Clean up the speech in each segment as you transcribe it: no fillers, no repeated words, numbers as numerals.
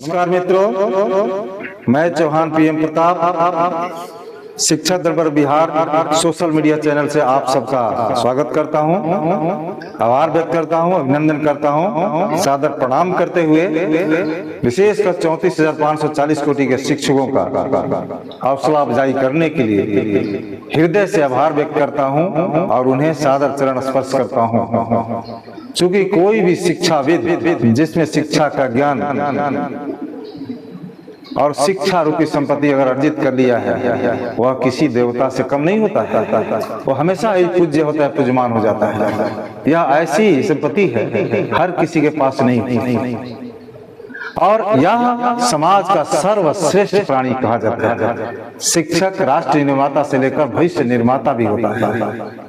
नमस्कार मित्रों, मैं चौहान पीएम प्रताप शिक्षा दरबार बिहार सोशल मीडिया चैनल से आप सबका स्वागत करता हूं, आभार व्यक्त करता हूं, अभिनंदन करता हूं, सादर प्रणाम करते हुए विशेषकर 34,540 कोटि के शिक्षकों का हौसला अफजाई करने के लिए हृदय से आभार व्यक्त करता हूं और उन्हें सादर चरण स्पर्श करता हूं। चूंकि कोई भी शिक्षाविद जिसमें शिक्षा का ज्ञान और शिक्षा रूपी संपत्ति अगर अर्जित कर लिया है, वह किसी देवता से कम नहीं होता है, वह हमेशा ही पूज्य होता है, पूजमान हो जाता है। यह ऐसी संपत्ति है हर किसी के पास नहीं, और यह समाज का सर्वश्रेष्ठ प्राणी कहा जाता है। शिक्षक राष्ट्र निर्माता से लेकर भविष्य निर्माता भी होता है।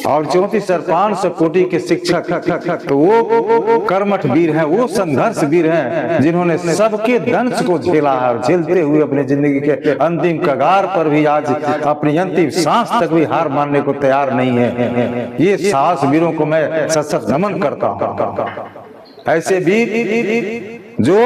और 34,500 कोटि के शिक्षक तो वो कर्मठ वीर हैं, वो संघर्ष वीर हैं, जिन्होंने सबके दंश को झेला है और झेलते हुए अपने जिंदगी के अंतिम कगार पर भी आज अपनी अंतिम सांस तक भी हार मानने को तैयार नहीं है। ये साहस वीरों को मैं सशक्त नमन करता हूँ। ऐसे वीर जो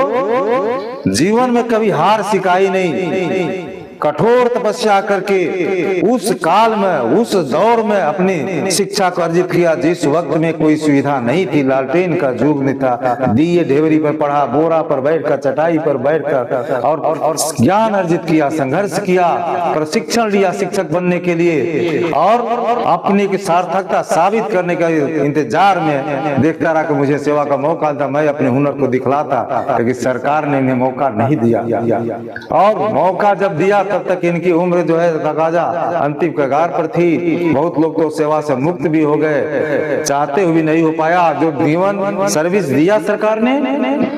जीवन में कभी हार सिखाई नहीं, कठोर तपस्या करके उस काल में, उस दौर में अपनी शिक्षा को अर्जित किया जिस वक्त में कोई सुविधा नहीं थी, लालटेन का युग नहीं था। दिए ढेवरी पर पढ़ा, बोरा पर बैठकर, चटाई पर बैठकर और ज्ञान अर्जित किया, संघर्ष किया, प्रशिक्षण लिया शिक्षक बनने के लिए और अपनी की सार्थकता साबित करने के इंतजार में देखता रहा कि मुझे सेवा का मौका था, मैं अपने हुनर को दिखलाता, लेकिन सरकार ने इन्हें मौका नहीं दिया। और मौका जब दिया तब तक इनकी उम्र जो है तकाजा अंतिम कगार पर थी। बहुत लोग तो सेवा से मुक्त भी हो गए, चाहते हुए नहीं हो पाया। जो जीवन सर्विस दिया सरकार ने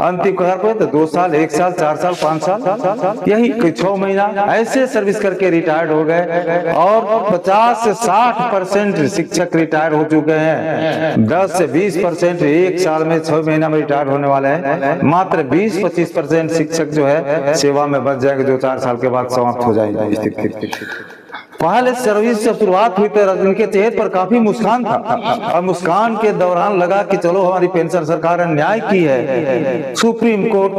अंतिम कगार पर, तो 2 साल, 1 साल, 4 साल, 5 साल, यही कोई 6 महीना ऐसे सर्विस करके रिटायर्ड हो गए। और 50 से 60% शिक्षक रिटायर हो चुके हैं। 10 से 20% 1 साल में 6 महीना में रिटायर होने वाले हैं। मात्र 20-25% शिक्षक जो है सेवा में बच जाएंगे, जो 4 साल के बाद समाप्त हो जाएंगे। पहले सर्विस से शुरुआत हुई तो इनके चेहरे पर काफी मुस्कान था, और मुस्कान के दौरान लगा कि चलो हमारी पेंशन सरकार ने न्याय की है। सुप्रीम कोर्ट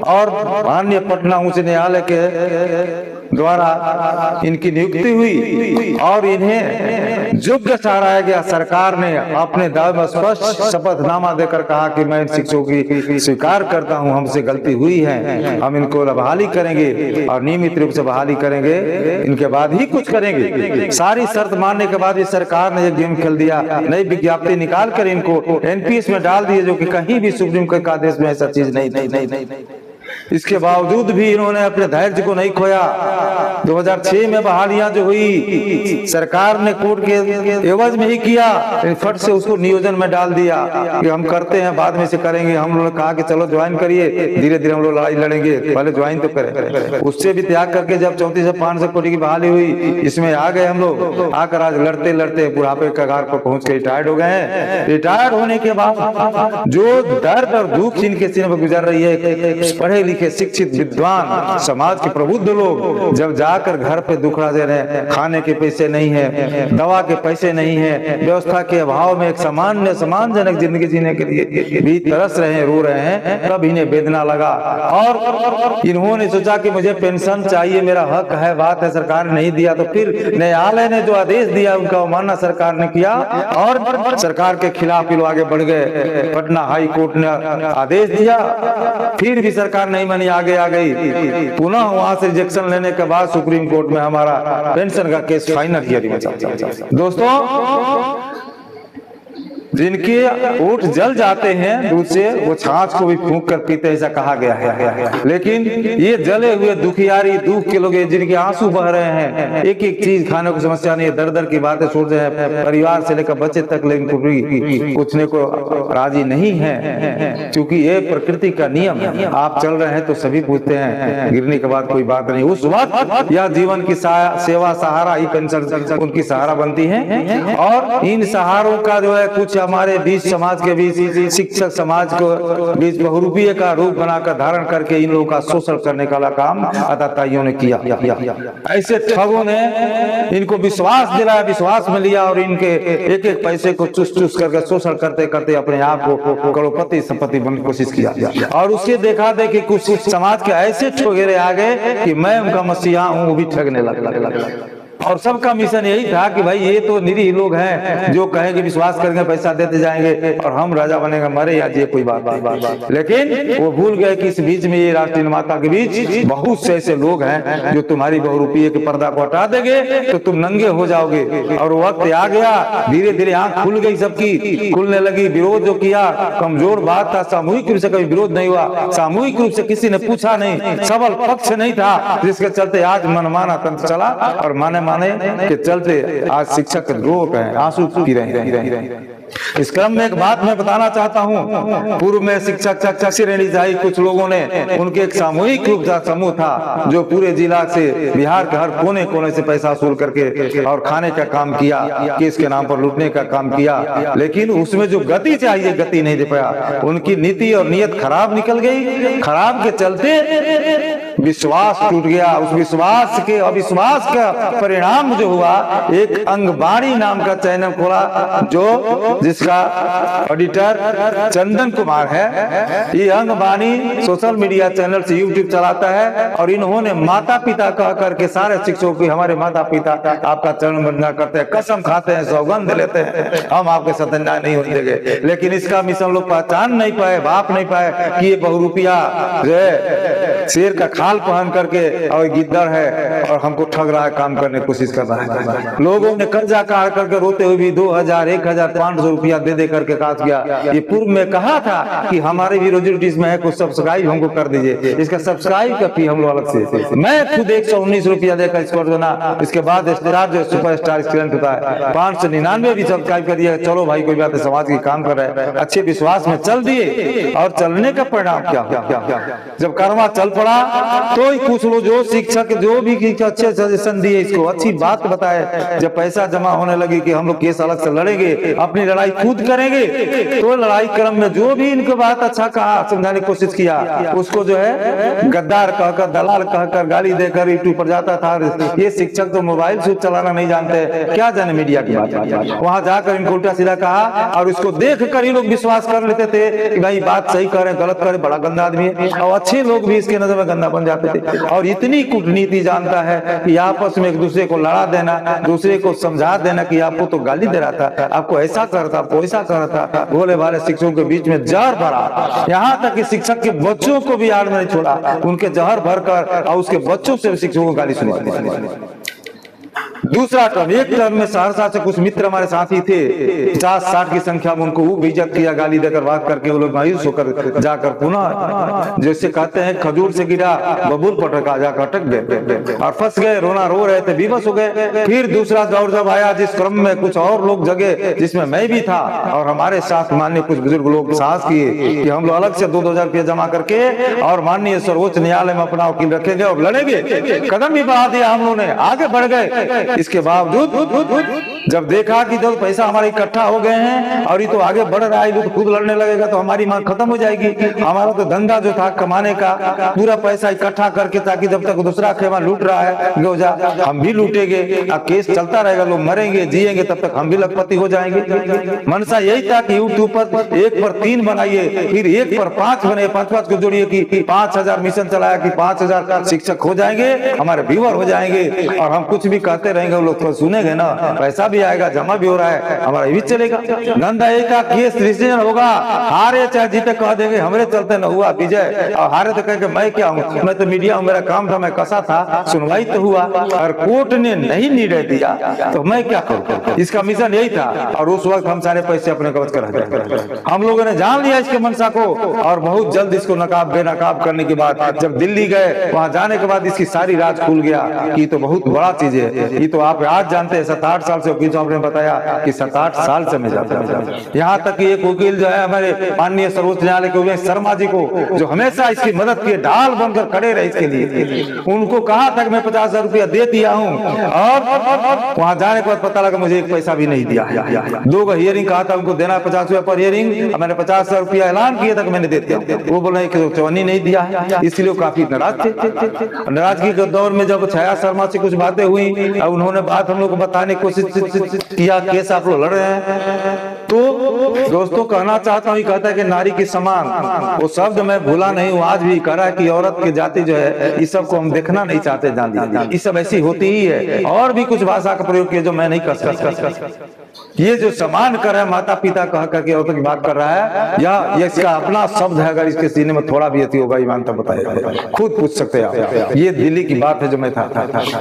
और माननीय पटना उच्च न्यायालय के द्वारा इनकी नियुक्ति हुई और इन्हें योग्य ठहराया गया। सरकार ने अपने दावे में स्पष्ट शपथनामा देकर कहा कि मैं शिक्षकों की स्वीकार करता हूं, हमसे गलती हुई है, हम इनको बहाली करेंगे और नियमित रूप से बहाली करेंगे, इनके बाद ही कुछ करेंगे। सारी शर्त मानने के बाद इस सरकार ने एक गेम खेल दिया, नई विज्ञप्ति निकाल कर इनको एनपीएस में डाल दिए, जो कि कहीं भी सुप्रीम कोर्ट के आदेश में ऐसा चीज नहीं। इसके बावजूद भी इन्होंने अपने धैर्य को नहीं खोया। 2006 में बहालियां जो हुई, सरकार ने कोर्ट के एवज में ही किया, फट से उसको नियोजन में डाल दिया कि हम करते हैं, बाद में से करेंगे। हम लोगों ने कहा कि चलो ज्वाइन करिए, धीरे धीरे हम लोग लड़ाई लड़ेंगे, पहले ज्वाइन तो करें। उससे भी त्याग करके जब 34,500 कोटि की बहाली हुई, इसमें आ गए हम लोग। आकर आज लड़ते लड़ते बुढ़ापे कगार पर पहुंच के रिटायर्ड हो गए हैं। रिटायर्ड होने के बाद जो दर्द और दुख इनके सीने पर गुजर रही है, पढ़े लिखे शिक्षित विद्वान समाज के प्रबुद्ध लोग जब जाकर घर पे दुखड़ा दे रहे हैं, खाने के पैसे नहीं है, दवा के पैसे नहीं है, व्यवस्था के अभाव में एक सम्मानजनक जिंदगी जीने के लिए भी तरस रहे हैं, रो रहे हैं, तब इन्हें वेदना लगा और इन्होंने सोचा कि मुझे पेंशन चाहिए, मेरा हक है, बात है, सरकार ने नहीं दिया। तो फिर न्यायालय ने जो आदेश दिया उनका अवमानना सरकार ने किया और सरकार के खिलाफ लोग आगे बढ़ गए। पटना हाई कोर्ट ने आदेश दिया, फिर भी सरकार नहीं मानी, आगे आ गई। पुनः वहां से रिजेक्शन लेने के बाद सुप्रीम कोर्ट में हमारा पेंशन का केस फाइनल हियरिंग में चलता है। दोस्तों, जिनके ओठ जल जाते हैं दूध से, वो छाछ को भी फूंक कर पीते, ऐसा कहा गया है। लेकिन ये जले हुए दुखियारी दुख के लोग, जिनके आंसू बह रहे हैं, एक एक चीज खाने को समस्या नहीं, दर दर की बातें छोड़ रहे हैं, परिवार से लेकर बच्चे तक, लेकिन पूछने को राजी नहीं है, क्योंकि ये प्रकृति का नियम है। आप चल रहे हैं तो सभी पूछते हैं, गिरने के बाद कोई बात नहीं। उस वक्त यह जीवन की सेवा सहारा ही पेंशन उनकी सहारा बनती है। और इन सहारों का जो है कुछ हमारे बीच समाज के बीच शिक्षक समाज को बीच बहुरूपीय का रूप बनाकर धारण करके इन लोगों का शोषण करने का काम आताताइयों ने किया। ऐसे ठगों ने इनको विश्वास दिलाया, विश्वास में लिया और इनके एक एक पैसे को चुस चुस करके शोषण करते करते अपने आप को करोड़पति संपत्ति बनने की कोशिश किया। और उसके देखा देखी कुछ समाज के ऐसे ठगेरे आ गए कि मैं उनका मसीहा हूँ, वो भी ठगने लगा। और सबका मिशन यही था कि भाई ये तो निरीह लोग हैं जो कहेंगे विश्वास करेंगे पैसा देते जाएंगे और हम राजा बनेंगे, मरे या ये कोई बात नहीं। लेकिन वो भूल गए कि इस बीच में ये राष्ट्रीय निर्माता के बीच बहुत से ऐसे लोग हैं जो तुम्हारी बहुरूपीय के पर्दा को हटा देंगे तो तुम नंगे हो जाओगे। और वक्त आ गया, धीरे धीरे आंख खुल गई, सबकी खुलने लगी। विरोध जो किया कमजोर बात था, सामूहिक रूप से कभी विरोध नहीं हुआ, सामूहिक रूप से किसी ने पूछा नहीं, सबल पक्ष नहीं था, जिसके चलते आज मनमाना तंत्र चला और माने के चलते आज शिक्षक द्रोह हैं, आंसू पी रहे हैं। इस क्रम में एक बात मैं बताना चाहता हूँ। पूर्व में शिक्षक श्रेणी जाई कुछ लोगों ने, उनके एक सामूहिक रूप का समूह था जो पूरे जिला से बिहार के हर कोने कोने से पैसा वसूल करके और खाने का काम किया, केस के नाम पर लूटने का काम किया। लेकिन उसमें जो गति चाहिए गति नहीं दे पाया, उनकी नीति और नीयत खराब निकल गई। खराब के चलते विश्वास टूट गया। उस विश्वास के अविश्वास का परिणाम जो हुआ, एक अंगबाणी नाम का चैनल खोला जो जिसका ऑडिटर चंदन कुमार है। ये अंगबाणी सोशल मीडिया चैनल से यूट्यूब चलाता है और इन्होंने माता पिता कह करके सारे शिक्षकों की, हमारे माता पिता आपका चरण वंदना करते हैं, कसम खाते हैं, सौगंध लेते हैं, हम आपके साथ अन्याय नहीं होने देंगे। लेकिन इसका मिशन लोग पहचान नहीं पाए, भाप नहीं पाए कि ये बहुरूपिया शेर का खाल पहन करके और गिद्दड़ है और हमको ठग रहा है, काम करने की कोशिश कर रहा है। लोगों ने कर्जा काट करके रोते हुए भी 2000, 1500 रुपया दे दे करके काट गया। ये पूर्व में कहा था कि हमारे भी रोजी रोटी में है, कुछ सब्सक्राइब हमको कर दीजिए, इसका सब्सक्राइब का फी हम लोग अलग से, मैं खुद 119 रुपया देकर इसको देना। इसके बाद स्टार जो सुपरस्टार स्टूडेंट होता है 599 भी सब्सक्राइब कर दिया। चलो भाई कोई बात है, समाज की काम कर रहे हैं, अच्छे विश्वास में चल दिए। और चलने का परिणाम क्या हुआ? जब कर्मा चल पड़ा तो कुछ लोग जो शिक्षक जो भी अच्छे सजेशन दिए, इसको अच्छी बात बताए, जब पैसा जमा होने लगी कि हम लोग केस अलग से लड़ेंगे, अपनी लड़ाई खुद करेंगे, तो लड़ाई क्रम में जो भी इनको बात अच्छा कहा, समझाने की कोशिश किया, उसको जो है गद्दार कहकर, दलाल कहकर, गाली देकर यूट्यूब पर जाता था। ये शिक्षक तो मोबाइल से चलाना नहीं जानते, क्या जाने मीडिया की बात। वहां जाकर इनको उल्टा सीधा कहा और उसको देख कर ही लोग विश्वास कर लेते थे कि भाई बात सही कर रहे, गलत करे, बड़ा गंदा आदमी है। और अच्छे लोग भी इसके नजर में गंदा बन जाते थे। और इतनी कूटनीति जानता है कि आपस में एक दूसरे को लड़ा देना, दूसरे को समझा देना कि आपको तो गाली दे रहा था, आपको ऐसा कर रहा था, आपको ऐसा कर रहा था। भोले भाले शिक्षकों के बीच में जहर भरा, यहाँ तक कि शिक्षक के बच्चों को भी आड़ में नहीं छोड़ा, उनके जहर भरकर और उसके बच्चों से शिक्षकों को गाली सुनवाई। दूसरा टर्म, एक टर्म में सहरसा से कुछ मित्र हमारे साथी थे, 50-60 की संख्या में, उनको वो बेइज्जत किया, गाली देकर बात करके वो लोग मायूस होकर जाकर पुनः जैसे कहते हैं खजूर से गिरा बबूल पटका जाकर अटक गए और फंस गए, रोना रो रहे थे, विवश हो गए। फिर दूसरा दौर जब आया, जिस क्रम में कुछ और लोग जगे, जिसमें मैं भी था और हमारे साथ माननीय कुछ बुजुर्ग लोग साहस किए कि हम लोग अलग से 2-2000 रुपया जमा करके और माननीय सर्वोच्च न्यायालय में अपना वकील रखेंगे और लड़ेंगे। कदम भी बढ़ा दिया हम लोगों ने, आगे बढ़ गए। इसके बावजूद जब देखा कि जब पैसा हमारे इकट्ठा हो गए हैं और ये तो आगे बढ़ रहा है, तो खुद लड़ने लगेगा तो हमारी मांग खत्म हो जाएगी। हमारा तो धंधा जो था कमाने का, पूरा पैसा इकट्ठा करके, ताकि जब तक दूसरा खेमा लूट रहा है हम भी लूटेंगे, अब केस चलता रहेगा, लोग मरेंगे जिएंगे, तब तक हम भी लखपति हो जाएंगे। मनसा यही था कि यूट्यूब पर 1 पर 3 बनाइए, फिर 1 पर 5 बने, 5-5 को जोड़िए कि 5000 मिशन चलाया कि 5000 शिक्षक हो जाएंगे, हमारे व्यूअर हो जाएंगे और हम कुछ भी कहते रहेंगे, लोग तो सुनेंगे ना, पैसा भी आएगा, जमा भी हो रहा है, हमारा भी चलेगा। धंधा एक का केस डिसीजन होगा, हारे चाहे जीते कह देंगे हमारे चलते न हुआ विजय, और हारे तो कह के मैं क्या हूँ, मैं तो मीडिया हूँ, मेरा काम था, मैं कसा था, सुनवाई तो हुआ और कोर्ट ने नहीं निर्णय दिया तो मैं क्या करूँ। इसका मिशन यही था और उस वक्त हम सारे पैसे अपने कब्ज कर हम लोगों ने जान लिया इसके मंशा को और बहुत जल्द इसको नकाब बेनकाब करने के बाद जब दिल्ली गए, वहां जाने के बाद इसकी सारी राज खुल गया कि तो बहुत बड़ा चीज है, ये तो आप आज जानते हैं, 7-8 साल से वकील साहब ने बताया कि 7-8 साल से मैं जाता हूं। यहाँ तक कि एक वकील जो है हमारे माननीय सर्वोच्च न्यायालय के उमेश शर्मा जी को, जो हमेशा इसकी मदद किए, ढाल बनकर खड़े रहे इसके लिए, उनको कहा था कि मैं 50,000 रुपया दे दिया हूँ, और वहां जाने के बाद पता लगा मुझे एक पैसा भी नहीं दिया है। 2 हियरिंग कहा था उनको देना 50 रुपया पर हियरिंग, मैंने 50,000 रुपया ऐलान किया था कि मैंने दे दिया, वो बोल रहे कि 54 नहीं दिया है, इसलिए वो काफी नाराज थे। नाराजगी के दौर में जब छाया शर्मा से कुछ बातें हुई, उन्होंने बात हम लोग को बताने की कोशिश किया, केस आप लोग लड़ रहे हैं, तो दोस्तों कहना चाहता हूँ, कहता है कि नारी के समान, वो शब्द मैं भूला नहीं हूँ, आज भी कह रहा है कि औरत की जाति जो है इस सब को हम देखना नहीं चाहते, जान ये सब ऐसी होती ही है। और भी कुछ भाषा का प्रयोग किया जो मैं नहीं कर सकता। ये जो समान कर है माता पिता कह करके औरत की बात कर रहा है, या ये इसका अपना शब्द है, अगर इसके सीने में थोड़ा भी अति होगा ईमान तो बताएगा, खुद पूछ सकते हैं आप। ये दिल्ली की बात है जो मैं था।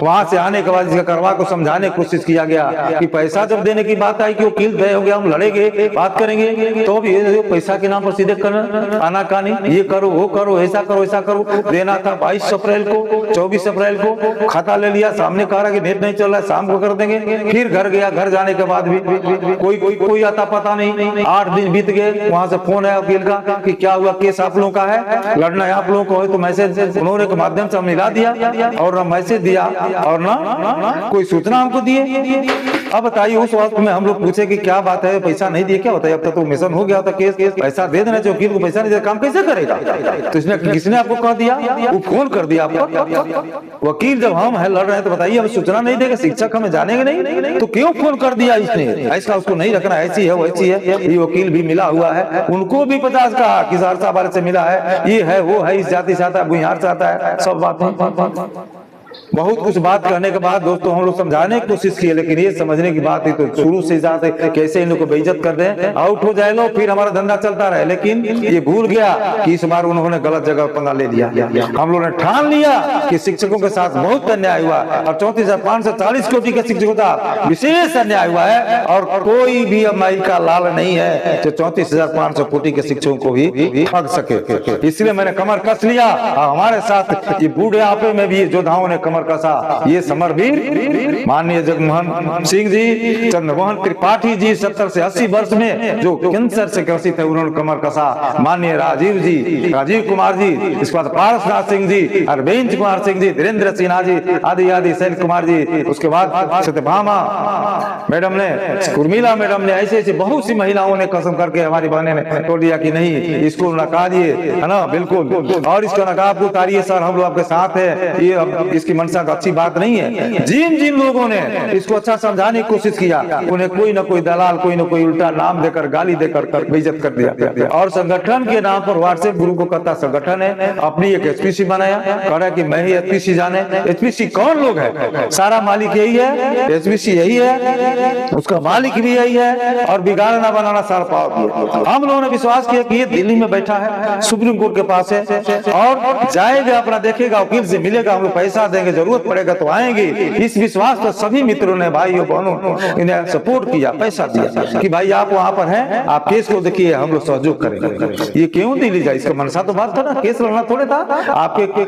वहां से आने के बाद इसका करवा को समझाने की कोशिश किया गया कि पैसा जब देने की बात आई कि वकील तय हो गया, हम लड़ेंगे, बात करेंगे, तो भी पैसा के नाम पर सीधे करना आनाकानी, ये करो वो करो, ऐसा करो ऐसा करो। देना था 22 अप्रैल को, 24 अप्रैल को खाता ले लिया, सामने कहा कि नेट नहीं चल रहा है, शाम को कर देंगे। फिर घर गया, घर जाने के बाद भी कोई आता पता नहीं। 8 दिन बीत गए, वहां से फोन आया वकील का कि क्या हुआ, केस आप लोगों का है, लड़ना है आप लोगों को है, तो मैसेज उन्होंने के माध्यम से हम मिला दिया, और न मैसेज दिया और ना कोई सूचना हमको दिए। अब बताइए उस वक्त में हम लोग पूछे कि क्या बात है, पैसा नहीं दिए क्या होता है, अब तक तो मिशन हो गया था, केस पैसा दे देना चाहिए, वकील को पैसा नहीं दे काम कैसे करेगा? तो इसने किसने आपको कह दिया, वो फोन कर दिया आपको। वकील जब हम है लड़ रहे हैं तो बताइए हम सूचना नहीं देगा, शिक्षक हमें जानेंगे नहीं, तो क्यों फोन कर दिया इसने? ऐसा उसको नहीं रखना, ऐसी है वैसी है। ये वकील भी मिला हुआ है, उनको भी 50 कहा कि सहरसा वाले से मिला है, ये है वो है, इस जाति से आता है, बुहार से आता है, सब बात बहुत कुछ बात करने के बाद दोस्तों हम लोग समझाने की कोशिश की, लेकिन ये समझने की बात है तो शुरू से जाते कैसे इन लोग को बेइज्जत कर दें, आउट हो जाए लो, फिर हमारा धंधा चलता रहे। लेकिन ये भूल गया कि इस बार उन्होंने गलत जगह पंगा ले लिया। हम लोगों ने ठान लिया कि शिक्षकों के साथ बहुत अन्याय हुआ, और 34,540 कोटि के शिक्षकों का विशेष अन्याय हुआ है, और कोई भी अमाई का लाल नहीं है जो 34,500 कोटि के शिक्षकों को भी ठग सके। इसलिए मैंने कमर कस लिया, हमारे साथ ये बूढ़े आपे में भी योद्धाओं ने कमर कसा। ये समरवीर माननीय जगमोहन सिंह जी, चंद्रमोहन त्रिपाठी जी 70 से 80 वर्ष में जो कैंसर से ग्रसित है, उन्होंने कमर कसा। माननीय राजीव जी, राजीव कुमार जी, इसके बाद पारसनाथ सिंह जी, अरविंद कुमार सिंह जी, धीरेन्द्र सिन्हा जी, आदि शैल कुमार जी, उसके बाद सत्यभामा मैडम ने, उर्मिला मैडम ने, ऐसे बहुत सी महिलाओं ने कसम करके हमारी बहने ने तोड़ दिया कि नहीं इसको नकारिए, है ना, बिल्कुल, और इसका नकाब को उतारिए सर, हम लोग आपके साथ है। ये अब इसकी मनसा का अच्छी बात नहीं है। जिन जिन लोगों ने इसको अच्छा समझाने की कोशिश किया, उन्हें कोई न कोई दलाल, कोई न कोई उल्टा नाम देकर, गाली देकर बेइज्जत कर दिया। और संगठन के नाम पर व्हाट्सएप ग्रुप को करता संगठन है, अपनी एक एचपीसी बनाया, कह रहा कि मैं ही एचपीसी जाने। एचपीसी कौन लोग है? सारा मालिक यही है, एचपीसी यही है, उसका मालिक भी यही है, और बिगाड़ना बनाना सारा पावर। हम लोगों ने विश्वास किया कि ये दिल्ली में बैठा है, सुप्रीम कोर्ट के पास है, और जाएगा अपना देखेगा, वकील से मिलेगा, हम लोग पैसा देंगे, जरूरत पड़ेगा तो आएंगे। इस विश्वास पर सभी मित्रों ने, भाइयों बहनों, इन्हें सपोर्ट किया, पैसा दिया कि भाई आप वहां पर हैं, आप केस को देखिए, हम लोग सहयोग करेंगे। ये क्यों दिल्ली जाए? इसका मनसा तो बात था ना, केस लड़ना थोड़े था,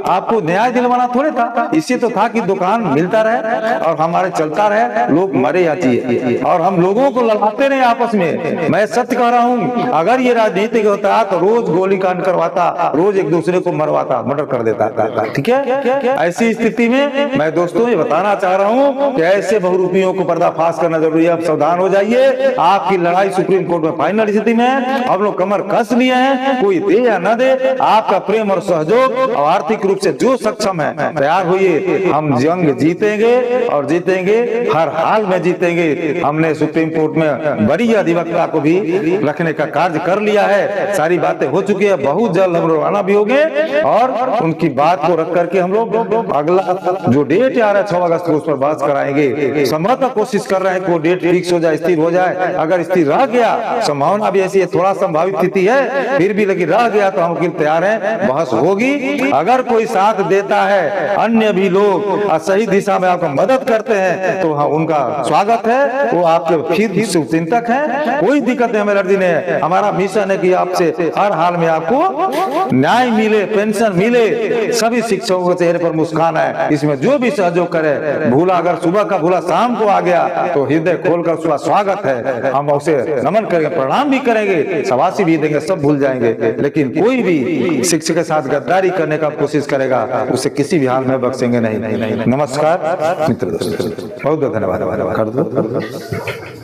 आपको न्याय दिलवाना थोड़े था। इससे तो था कि दुकान मिलता रहे और हमारे चलता रहे, लोग मरे या जिए, और हम लोगों को लड़ाते रहे आपस में। मैं सत्य कह रहा हूँ, अगर ये राजनीतिक होता तो रोज गोली कांड करवाता, रोज एक दूसरे को मरवाता, मर्डर कर देता। ठीक है, ऐसी स्थिति में मैं दोस्तों ये बताना चाह रहा हूँ कि ऐसे बहुरूपियों को पर्दाफाश करना जरूरी है। अब सावधान हो जाइए, आपकी लड़ाई सुप्रीम कोर्ट में फाइनल स्थिति में है, हम लोग कमर कस लिए हैं, कोई दे या न दे, आपका प्रेम और सहयोग और आर्थिक रूप से जो सक्षम है तैयार होइए, हम जंग जीतेंगे और जीतेंगे, हर हाल में जीतेंगे। हमने सुप्रीम कोर्ट में बड़ी अधिवक्ता को भी रखने का कार्य कर लिया है, सारी बातें हो चुकी है, बहुत जल्द हम लोग आना भी होंगे, और उनकी बात को रख करके हम लोग अगला जो डेट आ रहा है 6 अगस्त को, उस पर बात कराएंगे। संभवतः कोशिश कर रहे हैं कि वो डेट फिक्स हो जाए, स्थिर हो जाए। अगर स्थिर रह गया, संभावना भी ऐसी है, थोड़ा संभावित स्थिति है, फिर भी लेकिन रह गया तो हम वकील तैयार हैं, बहस होगी। अगर कोई साथ देता है, अन्य भी लोग सही दिशा में आपको मदद करते हैं, तो हाँ उनका स्वागत है, वो आपके फिर शुभचिंतक हैं, कोई दिक्कत नहीं। हमें लड़की ने, हमारा मिशन है कि आपसे हर हाल में आपको न्याय मिले, पेंशन मिले, सभी शिक्षकों के चेहरे पर मुस्कान है, है। इसमें जो भी सहयोग करे, भूला अगर सुबह का भूला शाम को आ गया तो हृदय खोलकर उसका स्वागत है, हम उसे नमन करेंगे, प्रणाम भी करेंगे, शाबाशी भी देंगे, सब भूल जाएंगे। लेकिन कोई भी शिक्षक के साथ गद्दारी करने का कोशिश करेगा, उसे किसी भी हाल में बख्शेंगे नहीं। नमस्कार मित्र दोस्तों, बहुत बहुत धन्यवाद। कर दो।